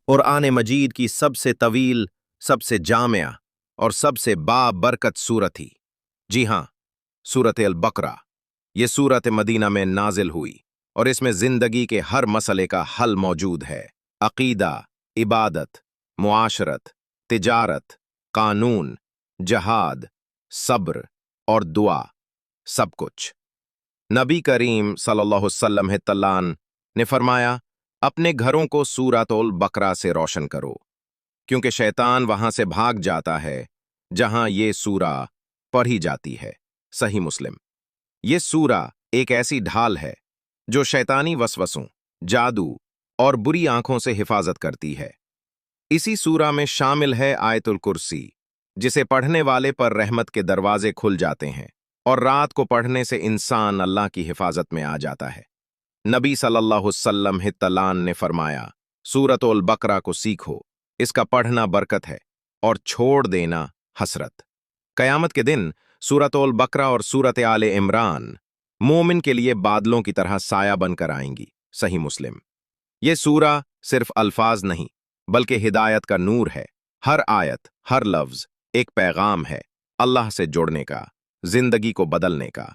قرآن مجید کی سب سے طویل، سب سے جامع اور سب سے بابرکت سورت تھی۔ جی ہاں، سورت البقرہ۔ یہ سورت مدینہ میں نازل ہوئی اور اس میں زندگی کے ہر مسئلے کا حل موجود ہے۔ عقیدہ، عبادت، معاشرت، تجارت، قانون، جہاد، صبر اور دعا، سب کچھ۔ نبی کریم صلی اللہ علیہ وسلم نے فرمایا، اپنے گھروں کو سورۃ البقرہ سے روشن کرو، کیونکہ شیطان وہاں سے بھاگ جاتا ہے جہاں یہ سورہ پڑھی جاتی ہے۔ صحیح مسلم۔ یہ سورہ ایک ایسی ڈھال ہے جو شیطانی وسوسوں، جادو اور بری آنکھوں سے حفاظت کرتی ہے۔ اسی سورہ میں شامل ہے آیت الکرسی، جسے پڑھنے والے پر رحمت کے دروازے کھل جاتے ہیں اور رات کو پڑھنے سے انسان اللہ کی حفاظت میں آ جاتا ہے۔ نبی صلی اللہ علیہ وسلم نے فرمایا، سورۃ البقرہ کو سیکھو، اس کا پڑھنا برکت ہے اور چھوڑ دینا حسرت۔ قیامت کے دن سورۃ البقرہ اور سورۃ آل عمران مومن کے لیے بادلوں کی طرح سایہ بن کر آئیں گی۔ صحیح مسلم۔ یہ سورہ صرف الفاظ نہیں بلکہ ہدایت کا نور ہے۔ ہر آیت، ہر لفظ ایک پیغام ہے، اللہ سے جڑنے کا، زندگی کو بدلنے کا۔